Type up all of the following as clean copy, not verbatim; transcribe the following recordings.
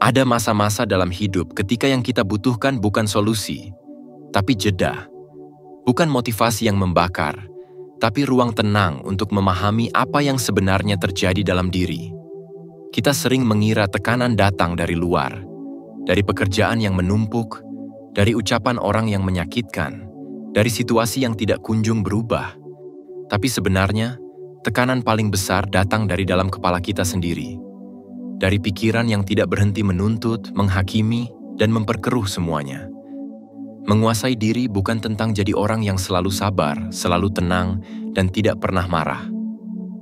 Ada masa-masa dalam hidup ketika yang kita butuhkan bukan solusi, tapi jeda. Bukan motivasi yang membakar, tapi ruang tenang untuk memahami apa yang sebenarnya terjadi dalam diri. Kita sering mengira tekanan datang dari luar, dari pekerjaan yang menumpuk, dari ucapan orang yang menyakitkan, dari situasi yang tidak kunjung berubah. Tapi sebenarnya, tekanan paling besar datang dari dalam kepala kita sendiri. Dari pikiran yang tidak berhenti menuntut, menghakimi, dan memperkeruh semuanya. Menguasai diri bukan tentang jadi orang yang selalu sabar, selalu tenang, dan tidak pernah marah.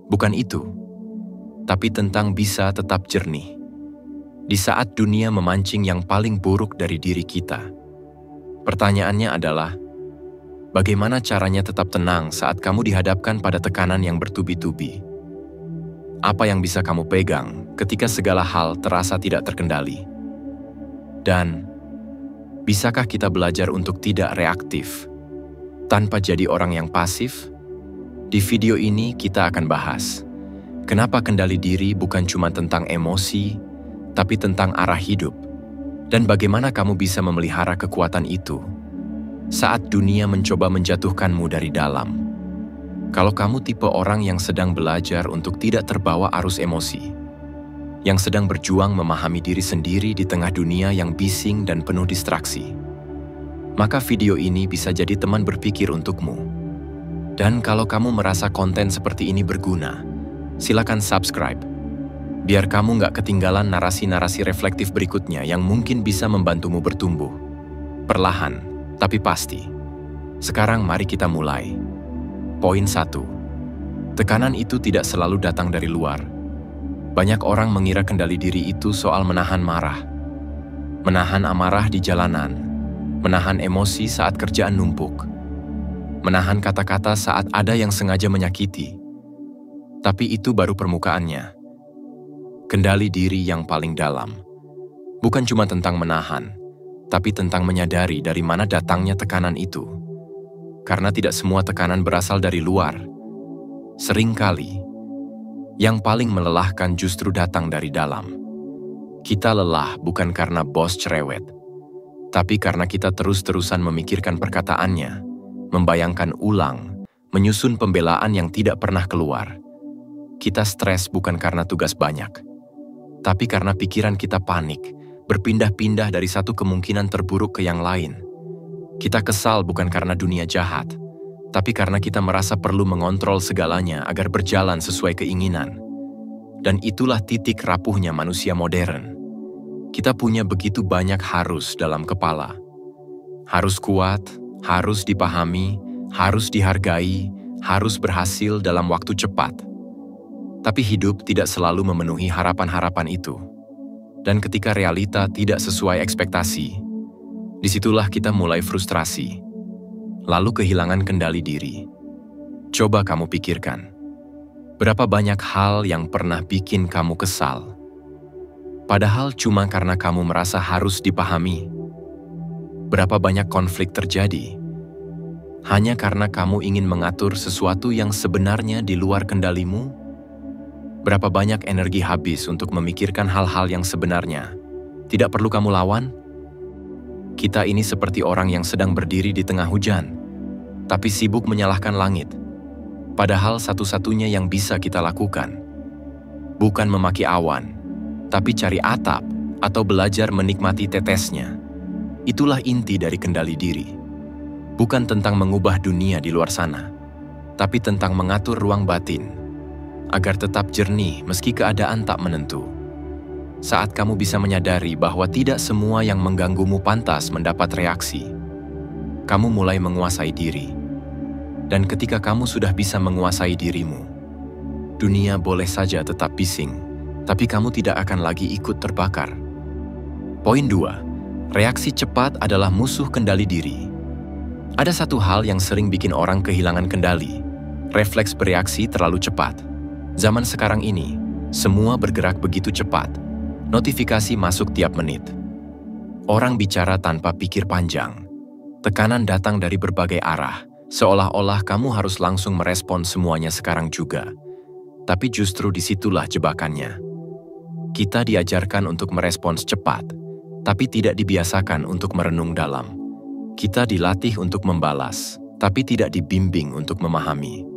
Bukan itu, tapi tentang bisa tetap jernih. Di saat dunia memancing yang paling buruk dari diri kita. Pertanyaannya adalah, bagaimana caranya tetap tenang saat kamu dihadapkan pada tekanan yang bertubi-tubi? Apa yang bisa kamu pegang ketika segala hal terasa tidak terkendali? Dan, bisakah kita belajar untuk tidak reaktif, tanpa jadi orang yang pasif? Di video ini kita akan bahas, kenapa kendali diri bukan cuma tentang emosi, tapi tentang arah hidup, dan bagaimana kamu bisa memelihara kekuatan itu saat dunia mencoba menjatuhkanmu dari dalam. Kalau kamu tipe orang yang sedang belajar untuk tidak terbawa arus emosi, yang sedang berjuang memahami diri sendiri di tengah dunia yang bising dan penuh distraksi, maka video ini bisa jadi teman berpikir untukmu. Dan kalau kamu merasa konten seperti ini berguna, silakan subscribe, biar kamu nggak ketinggalan narasi-narasi reflektif berikutnya yang mungkin bisa membantumu bertumbuh. Perlahan, tapi pasti. Sekarang mari kita mulai. Poin 1. Tekanan itu tidak selalu datang dari luar. Banyak orang mengira kendali diri itu soal menahan marah. Menahan amarah di jalanan. Menahan emosi saat kerjaan numpuk. Menahan kata-kata saat ada yang sengaja menyakiti. Tapi itu baru permukaannya. Kendali diri yang paling dalam. Bukan cuma tentang menahan, tapi tentang menyadari dari mana datangnya tekanan itu. Karena tidak semua tekanan berasal dari luar. Seringkali, yang paling melelahkan justru datang dari dalam. Kita lelah bukan karena bos cerewet, tapi karena kita terus-terusan memikirkan perkataannya, membayangkan ulang, menyusun pembelaan yang tidak pernah keluar. Kita stres bukan karena tugas banyak, tapi karena pikiran kita panik, berpindah-pindah dari satu kemungkinan terburuk ke yang lain. Kita kesal bukan karena dunia jahat, tapi karena kita merasa perlu mengontrol segalanya agar berjalan sesuai keinginan. Dan itulah titik rapuhnya manusia modern. Kita punya begitu banyak harus dalam kepala. Harus kuat, harus dipahami, harus dihargai, harus berhasil dalam waktu cepat. Tapi hidup tidak selalu memenuhi harapan-harapan itu. Dan ketika realita tidak sesuai ekspektasi, disitulah kita mulai frustrasi, lalu kehilangan kendali diri. Coba kamu pikirkan, berapa banyak hal yang pernah bikin kamu kesal, padahal cuma karena kamu merasa harus dipahami. Berapa banyak konflik terjadi, hanya karena kamu ingin mengatur sesuatu yang sebenarnya di luar kendalimu? Berapa banyak energi habis untuk memikirkan hal-hal yang sebenarnya tidak perlu kamu lawan? Kita ini seperti orang yang sedang berdiri di tengah hujan, tapi sibuk menyalahkan langit. Padahal satu-satunya yang bisa kita lakukan, bukan memaki awan, tapi cari atap atau belajar menikmati tetesnya. Itulah inti dari kendali diri. Bukan tentang mengubah dunia di luar sana, tapi tentang mengatur ruang batin, agar tetap jernih meski keadaan tak menentu. Saat kamu bisa menyadari bahwa tidak semua yang mengganggumu pantas mendapat reaksi, kamu mulai menguasai diri. Dan ketika kamu sudah bisa menguasai dirimu, dunia boleh saja tetap bising, tapi kamu tidak akan lagi ikut terbakar. Poin 2. Reaksi cepat adalah musuh kendali diri. Ada satu hal yang sering bikin orang kehilangan kendali, refleks bereaksi terlalu cepat. Zaman sekarang ini, semua bergerak begitu cepat. Notifikasi masuk tiap menit. Orang bicara tanpa pikir panjang. Tekanan datang dari berbagai arah, seolah-olah kamu harus langsung merespon semuanya sekarang juga. Tapi justru disitulah jebakannya. Kita diajarkan untuk merespons cepat, tapi tidak dibiasakan untuk merenung dalam. Kita dilatih untuk membalas, tapi tidak dibimbing untuk memahami.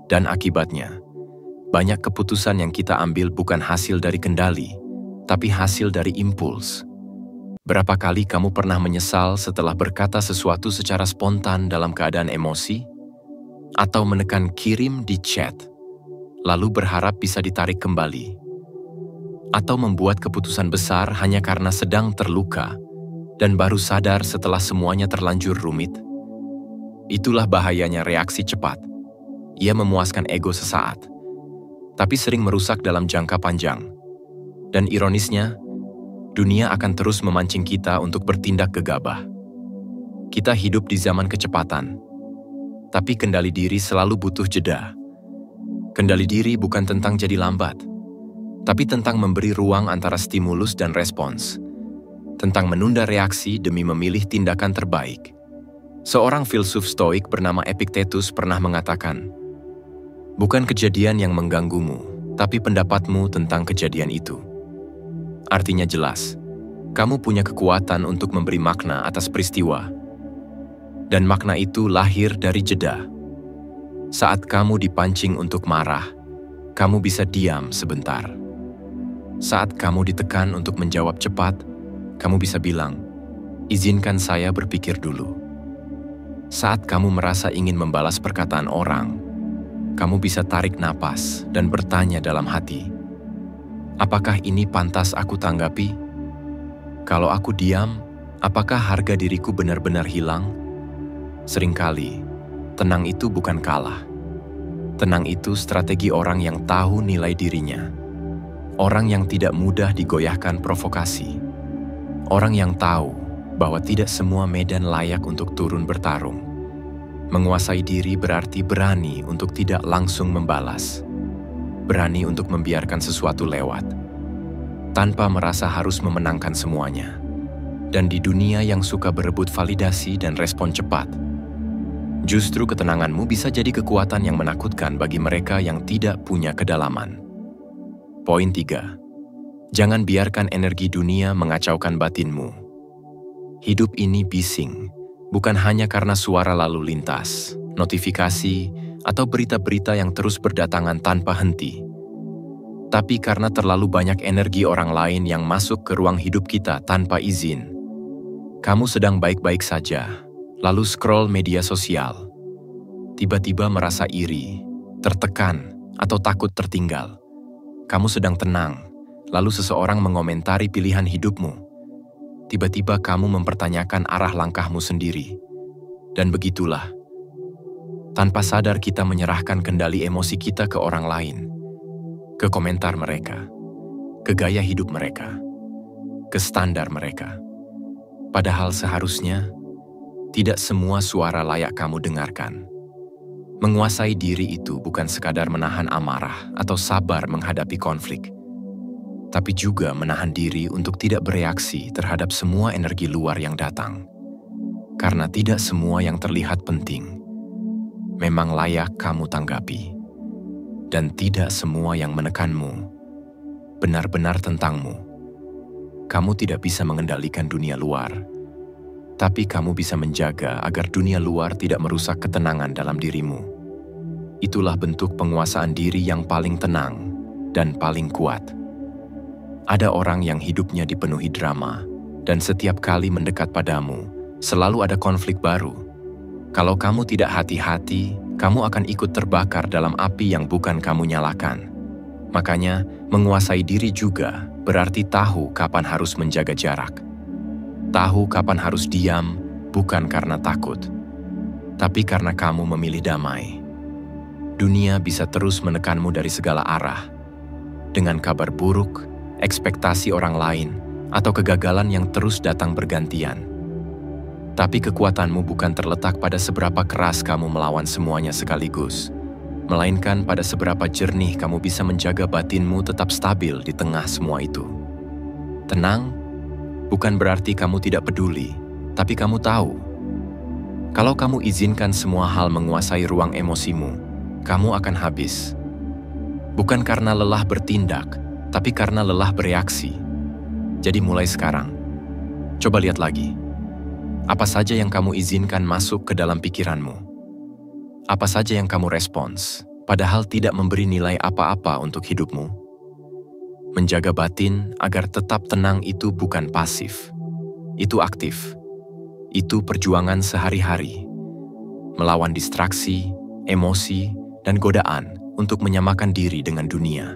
Dan akibatnya, banyak keputusan yang kita ambil bukan hasil dari kendali, tapi hasil dari impuls. Berapa kali kamu pernah menyesal setelah berkata sesuatu secara spontan dalam keadaan emosi? Atau menekan kirim di chat, lalu berharap bisa ditarik kembali? Atau membuat keputusan besar hanya karena sedang terluka dan baru sadar setelah semuanya terlanjur rumit? Itulah bahayanya reaksi cepat. Ia memuaskan ego sesaat, tapi sering merusak dalam jangka panjang. Dan ironisnya, dunia akan terus memancing kita untuk bertindak gegabah. Kita hidup di zaman kecepatan, tapi kendali diri selalu butuh jeda. Kendali diri bukan tentang jadi lambat, tapi tentang memberi ruang antara stimulus dan respons, tentang menunda reaksi demi memilih tindakan terbaik. Seorang filsuf stoik bernama Epictetus pernah mengatakan, "Bukan kejadian yang mengganggumu, tapi pendapatmu tentang kejadian itu." Artinya jelas, kamu punya kekuatan untuk memberi makna atas peristiwa, dan makna itu lahir dari jeda. Saat kamu dipancing untuk marah, kamu bisa diam sebentar. Saat kamu ditekan untuk menjawab cepat, kamu bisa bilang, "Izinkan saya berpikir dulu." Saat kamu merasa ingin membalas perkataan orang, kamu bisa tarik napas dan bertanya dalam hati, "Apakah ini pantas aku tanggapi? Kalau aku diam, apakah harga diriku benar-benar hilang?" Seringkali, tenang itu bukan kalah. Tenang itu strategi orang yang tahu nilai dirinya. Orang yang tidak mudah digoyahkan provokasi. Orang yang tahu bahwa tidak semua medan layak untuk turun bertarung. Menguasai diri berarti berani untuk tidak langsung membalas. Berani untuk membiarkan sesuatu lewat, tanpa merasa harus memenangkan semuanya. Dan di dunia yang suka berebut validasi dan respon cepat, justru ketenanganmu bisa jadi kekuatan yang menakutkan bagi mereka yang tidak punya kedalaman. Poin 3. Jangan biarkan energi dunia mengacaukan batinmu. Hidup ini bising, bukan hanya karena suara lalu lintas, notifikasi, atau berita-berita yang terus berdatangan tanpa henti, tapi karena terlalu banyak energi orang lain yang masuk ke ruang hidup kita tanpa izin. Kamu sedang baik-baik saja, lalu scroll media sosial. Tiba-tiba merasa iri, tertekan, atau takut tertinggal. Kamu sedang tenang, lalu seseorang mengomentari pilihan hidupmu. Tiba-tiba kamu mempertanyakan arah langkahmu sendiri. Dan begitulah, tanpa sadar kita menyerahkan kendali emosi kita ke orang lain, ke komentar mereka, ke gaya hidup mereka, ke standar mereka. Padahal seharusnya, tidak semua suara layak kamu dengarkan. Menguasai diri itu bukan sekadar menahan amarah atau sabar menghadapi konflik, tapi juga menahan diri untuk tidak bereaksi terhadap semua energi luar yang datang. Karena tidak semua yang terlihat penting memang layak kamu tanggapi, dan tidak semua yang menekanmu benar-benar tentangmu. Kamu tidak bisa mengendalikan dunia luar, tapi kamu bisa menjaga agar dunia luar tidak merusak ketenangan dalam dirimu. Itulah bentuk penguasaan diri yang paling tenang dan paling kuat. Ada orang yang hidupnya dipenuhi drama, dan setiap kali mendekat padamu, selalu ada konflik baru. Kalau kamu tidak hati-hati, kamu akan ikut terbakar dalam api yang bukan kamu nyalakan. Makanya, menguasai diri juga berarti tahu kapan harus menjaga jarak. Tahu kapan harus diam, bukan karena takut, tapi karena kamu memilih damai. Dunia bisa terus menekanmu dari segala arah, dengan kabar buruk, ekspektasi orang lain, atau kegagalan yang terus datang bergantian. Tapi kekuatanmu bukan terletak pada seberapa keras kamu melawan semuanya sekaligus, melainkan pada seberapa jernih kamu bisa menjaga batinmu tetap stabil di tengah semua itu. Tenang bukan berarti kamu tidak peduli, tapi kamu tahu. Kalau kamu izinkan semua hal menguasai ruang emosimu, kamu akan habis. Bukan karena lelah bertindak, tapi karena lelah bereaksi. Jadi mulai sekarang, coba lihat lagi. Apa saja yang kamu izinkan masuk ke dalam pikiranmu? Apa saja yang kamu respons, padahal tidak memberi nilai apa-apa untuk hidupmu? Menjaga batin agar tetap tenang itu bukan pasif. Itu aktif. Itu perjuangan sehari-hari. Melawan distraksi, emosi, dan godaan untuk menyamakan diri dengan dunia.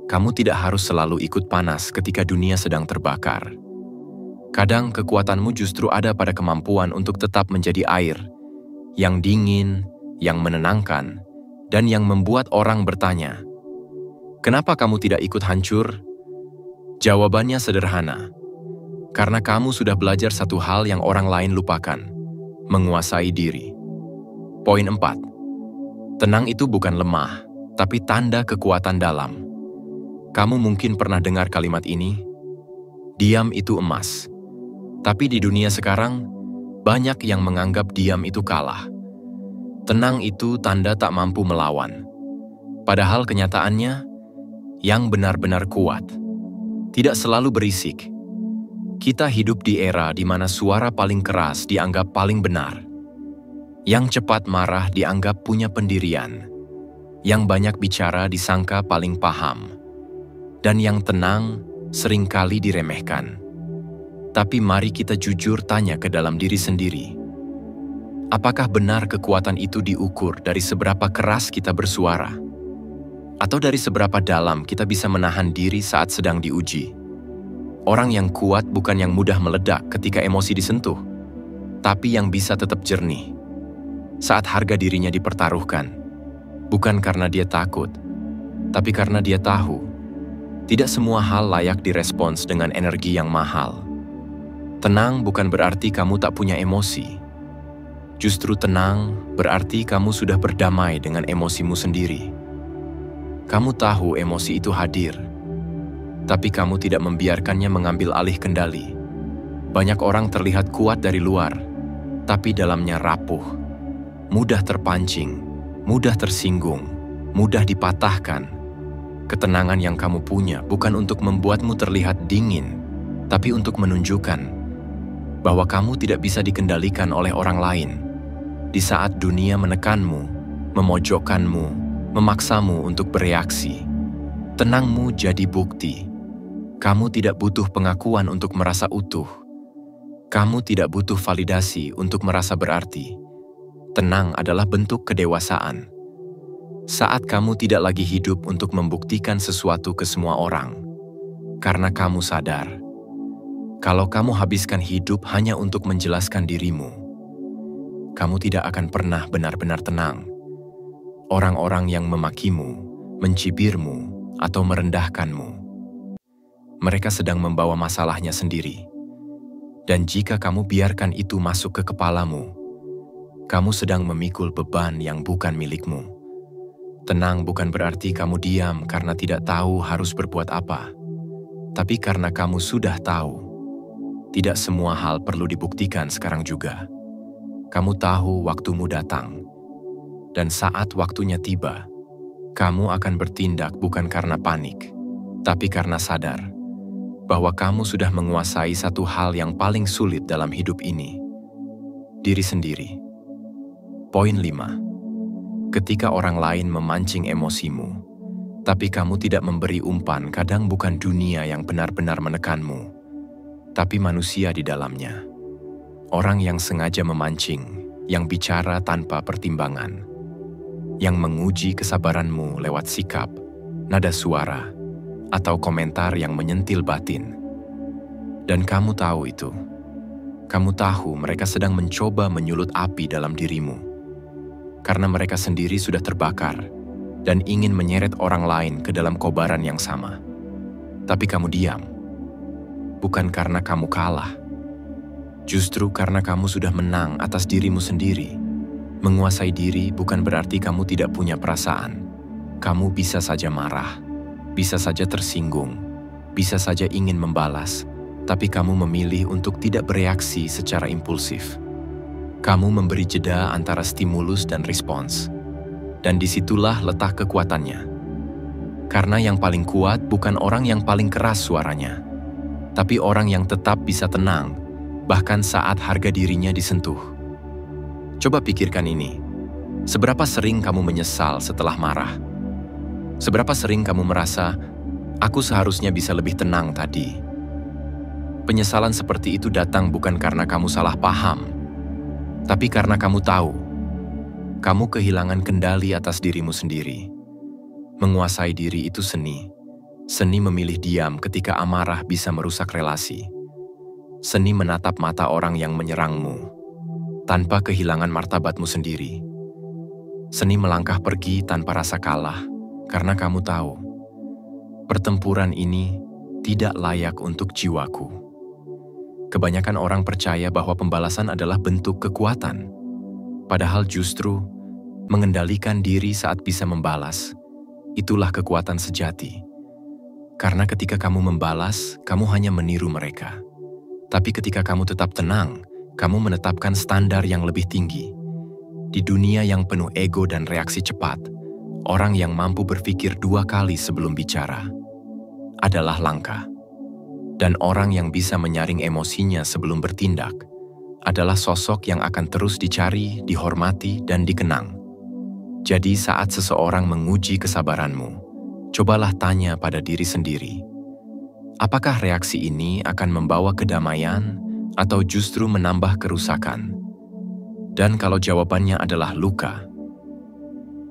Kamu tidak harus selalu ikut panas ketika dunia sedang terbakar. Kadang kekuatanmu justru ada pada kemampuan untuk tetap menjadi air, yang dingin, yang menenangkan, dan yang membuat orang bertanya, "Kenapa kamu tidak ikut hancur?" Jawabannya sederhana. Karena kamu sudah belajar satu hal yang orang lain lupakan, menguasai diri. Poin 4. Tenang itu bukan lemah, tapi tanda kekuatan dalam. Kamu mungkin pernah dengar kalimat ini, diam itu emas. Tapi di dunia sekarang, banyak yang menganggap diam itu kalah. Tenang itu tanda tak mampu melawan. Padahal kenyataannya, yang benar-benar kuat tidak selalu berisik. Kita hidup di era di mana suara paling keras dianggap paling benar. Yang cepat marah dianggap punya pendirian. Yang banyak bicara disangka paling paham. Dan yang tenang seringkali diremehkan. Tapi mari kita jujur tanya ke dalam diri sendiri. Apakah benar kekuatan itu diukur dari seberapa keras kita bersuara? Atau dari seberapa dalam kita bisa menahan diri saat sedang diuji? Orang yang kuat bukan yang mudah meledak ketika emosi disentuh, tapi yang bisa tetap jernih saat harga dirinya dipertaruhkan. Bukan karena dia takut, tapi karena dia tahu tidak semua hal layak direspons dengan energi yang mahal. Tenang bukan berarti kamu tak punya emosi. Justru tenang berarti kamu sudah berdamai dengan emosimu sendiri. Kamu tahu emosi itu hadir, tapi kamu tidak membiarkannya mengambil alih kendali. Banyak orang terlihat kuat dari luar, tapi dalamnya rapuh, mudah terpancing, mudah tersinggung, mudah dipatahkan. Ketenangan yang kamu punya bukan untuk membuatmu terlihat dingin, tapi untuk menunjukkan bahwa kamu tidak bisa dikendalikan oleh orang lain. Di saat dunia menekanmu, memojokkanmu, memaksamu untuk bereaksi, tenangmu jadi bukti. Kamu tidak butuh pengakuan untuk merasa utuh. Kamu tidak butuh validasi untuk merasa berarti. Tenang adalah bentuk kedewasaan. Saat kamu tidak lagi hidup untuk membuktikan sesuatu ke semua orang, karena kamu sadar, kalau kamu habiskan hidup hanya untuk menjelaskan dirimu, kamu tidak akan pernah benar-benar tenang. Orang-orang yang memakimu, mencibirmu, atau merendahkanmu, mereka sedang membawa masalahnya sendiri. Dan jika kamu biarkan itu masuk ke kepalamu, kamu sedang memikul beban yang bukan milikmu. Tenang bukan berarti kamu diam karena tidak tahu harus berbuat apa, tapi karena kamu sudah tahu. Tidak semua hal perlu dibuktikan sekarang juga. Kamu tahu waktumu datang, dan saat waktunya tiba, kamu akan bertindak bukan karena panik, tapi karena sadar bahwa kamu sudah menguasai satu hal yang paling sulit dalam hidup ini, diri sendiri. Poin 5. Ketika orang lain memancing emosimu, tapi kamu tidak memberi umpan, kadang bukan dunia yang benar-benar menekanmu, tapi manusia di dalamnya. Orang yang sengaja memancing, yang bicara tanpa pertimbangan, yang menguji kesabaranmu lewat sikap, nada suara, atau komentar yang menyentil batin. Dan kamu tahu itu. Kamu tahu mereka sedang mencoba menyulut api dalam dirimu. Karena mereka sendiri sudah terbakar dan ingin menyeret orang lain ke dalam kobaran yang sama. Tapi kamu diam. Bukan karena kamu kalah. Justru karena kamu sudah menang atas dirimu sendiri. Menguasai diri bukan berarti kamu tidak punya perasaan. Kamu bisa saja marah, bisa saja tersinggung, bisa saja ingin membalas, tapi kamu memilih untuk tidak bereaksi secara impulsif. Kamu memberi jeda antara stimulus dan respons. Dan disitulah letak kekuatannya. Karena yang paling kuat bukan orang yang paling keras suaranya, tapi orang yang tetap bisa tenang, bahkan saat harga dirinya disentuh. Coba pikirkan ini. Seberapa sering kamu menyesal setelah marah? Seberapa sering kamu merasa, aku seharusnya bisa lebih tenang tadi? Penyesalan seperti itu datang bukan karena kamu salah paham, tapi karena kamu tahu, kamu kehilangan kendali atas dirimu sendiri. Menguasai diri itu seni. Seni memilih diam ketika amarah bisa merusak relasi. Seni menatap mata orang yang menyerangmu, tanpa kehilangan martabatmu sendiri. Seni melangkah pergi tanpa rasa kalah, karena kamu tahu, pertempuran ini tidak layak untuk jiwaku. Kebanyakan orang percaya bahwa pembalasan adalah bentuk kekuatan, padahal justru mengendalikan diri saat bisa membalas, itulah kekuatan sejati. Karena ketika kamu membalas, kamu hanya meniru mereka. Tapi ketika kamu tetap tenang, kamu menetapkan standar yang lebih tinggi. Di dunia yang penuh ego dan reaksi cepat, orang yang mampu berpikir 2 kali sebelum bicara adalah langka. Dan orang yang bisa menyaring emosinya sebelum bertindak adalah sosok yang akan terus dicari, dihormati, dan dikenang. Jadi saat seseorang menguji kesabaranmu, cobalah tanya pada diri sendiri, apakah reaksi ini akan membawa kedamaian atau justru menambah kerusakan? Dan kalau jawabannya adalah luka,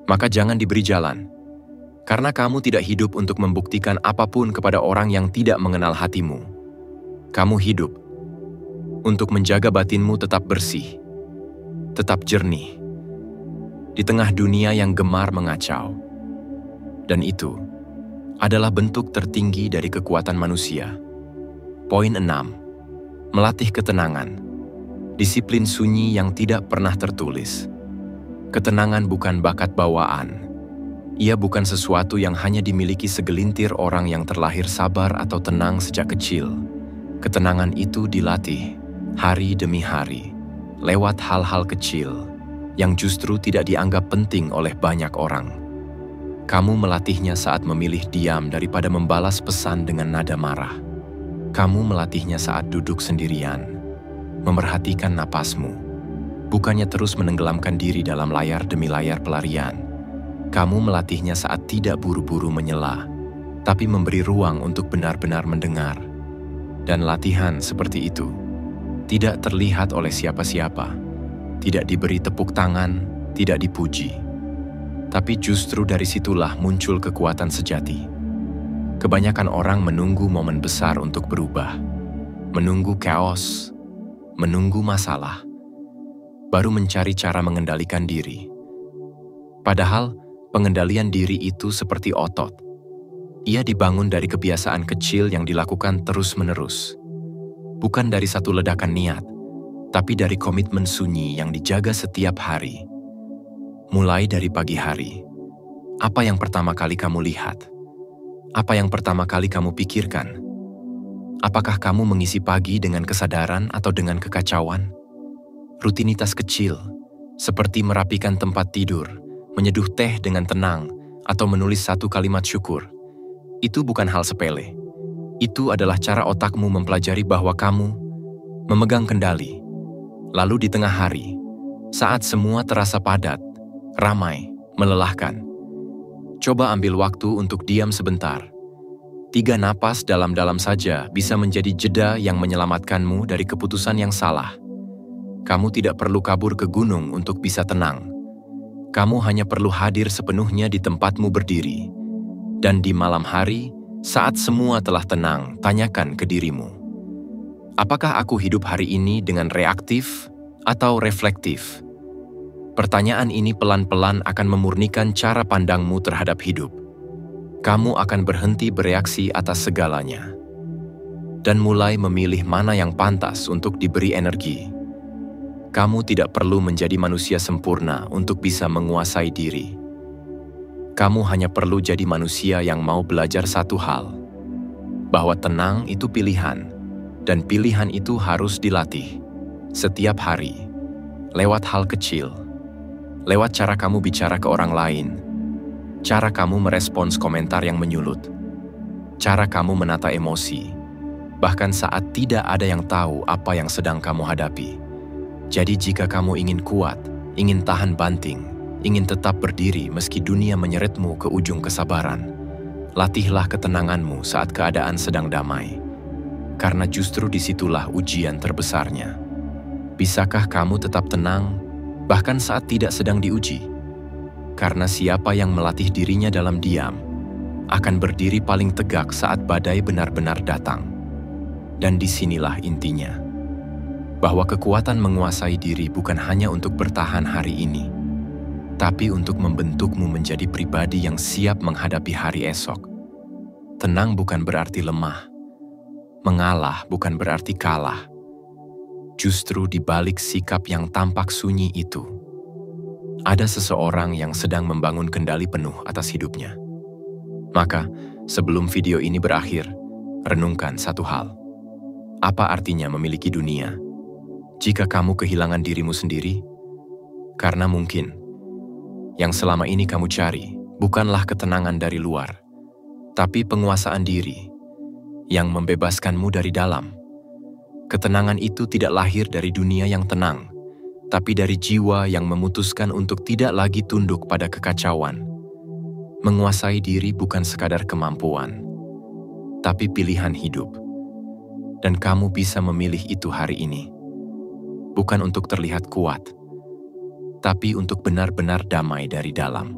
maka jangan diberi jalan. Karena kamu tidak hidup untuk membuktikan apapun kepada orang yang tidak mengenal hatimu. Kamu hidup untuk menjaga batinmu tetap bersih, tetap jernih, di tengah dunia yang gemar mengacau. Dan itu adalah bentuk tertinggi dari kekuatan manusia. Poin 6. Melatih ketenangan. Disiplin sunyi yang tidak pernah tertulis. Ketenangan bukan bakat bawaan. Ia bukan sesuatu yang hanya dimiliki segelintir orang yang terlahir sabar atau tenang sejak kecil. Ketenangan itu dilatih hari demi hari, lewat hal-hal kecil yang justru tidak dianggap penting oleh banyak orang. Kamu melatihnya saat memilih diam daripada membalas pesan dengan nada marah. Kamu melatihnya saat duduk sendirian, memerhatikan napasmu, bukannya terus menenggelamkan diri dalam layar demi layar pelarian. Kamu melatihnya saat tidak buru-buru menyela, tapi memberi ruang untuk benar-benar mendengar. Dan latihan seperti itu tidak terlihat oleh siapa-siapa, tidak diberi tepuk tangan, tidak dipuji. Tapi justru dari situlah muncul kekuatan sejati. Kebanyakan orang menunggu momen besar untuk berubah, menunggu chaos, menunggu masalah, baru mencari cara mengendalikan diri. Padahal, pengendalian diri itu seperti otot. Ia dibangun dari kebiasaan kecil yang dilakukan terus-menerus. Bukan dari satu ledakan niat, tapi dari komitmen sunyi yang dijaga setiap hari. Mulai dari pagi hari, apa yang pertama kali kamu lihat? Apa yang pertama kali kamu pikirkan? Apakah kamu mengisi pagi dengan kesadaran atau dengan kekacauan? Rutinitas kecil, seperti merapikan tempat tidur, menyeduh teh dengan tenang, atau menulis 1 kalimat syukur. Itu bukan hal sepele. Itu adalah cara otakmu mempelajari bahwa kamu memegang kendali. Lalu di tengah hari, saat semua terasa padat, ramai, melelahkan, coba ambil waktu untuk diam sebentar. 3 napas dalam-dalam saja bisa menjadi jeda yang menyelamatkanmu dari keputusan yang salah. Kamu tidak perlu kabur ke gunung untuk bisa tenang. Kamu hanya perlu hadir sepenuhnya di tempatmu berdiri. Dan di malam hari, saat semua telah tenang, tanyakan ke dirimu, apakah aku hidup hari ini dengan reaktif atau reflektif? Pertanyaan ini pelan-pelan akan memurnikan cara pandangmu terhadap hidup. Kamu akan berhenti bereaksi atas segalanya dan mulai memilih mana yang pantas untuk diberi energi. Kamu tidak perlu menjadi manusia sempurna untuk bisa menguasai diri. Kamu hanya perlu jadi manusia yang mau belajar satu hal, bahwa tenang itu pilihan, dan pilihan itu harus dilatih setiap hari, lewat hal kecil, lewat cara kamu bicara ke orang lain, cara kamu merespons komentar yang menyulut, cara kamu menata emosi, bahkan saat tidak ada yang tahu apa yang sedang kamu hadapi. Jadi jika kamu ingin kuat, ingin tahan banting, ingin tetap berdiri meski dunia menyeretmu ke ujung kesabaran, latihlah ketenanganmu saat keadaan sedang damai. Karena justru disitulah ujian terbesarnya. Bisakah kamu tetap tenang, bahkan saat tidak sedang diuji? Karena siapa yang melatih dirinya dalam diam, akan berdiri paling tegak saat badai benar-benar datang. Dan disinilah intinya, bahwa kekuatan menguasai diri bukan hanya untuk bertahan hari ini, tapi untuk membentukmu menjadi pribadi yang siap menghadapi hari esok. Tenang bukan berarti lemah, mengalah bukan berarti kalah. Justru di balik sikap yang tampak sunyi itu, ada seseorang yang sedang membangun kendali penuh atas hidupnya. Maka, sebelum video ini berakhir, renungkan satu hal. Apa artinya memiliki dunia jika kamu kehilangan dirimu sendiri? Karena mungkin yang selama ini kamu cari bukanlah ketenangan dari luar, tapi penguasaan diri yang membebaskanmu dari dalam. Ketenangan itu tidak lahir dari dunia yang tenang, tapi dari jiwa yang memutuskan untuk tidak lagi tunduk pada kekacauan. Menguasai diri bukan sekadar kemampuan, tapi pilihan hidup. Dan kamu bisa memilih itu hari ini. Bukan untuk terlihat kuat, tapi untuk benar-benar damai dari dalam.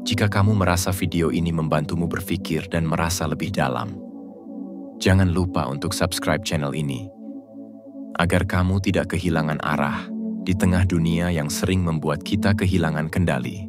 Jika kamu merasa video ini membantumu berpikir dan merasa lebih dalam, jangan lupa untuk subscribe channel ini, agar kamu tidak kehilangan arah di tengah dunia yang sering membuat kita kehilangan kendali.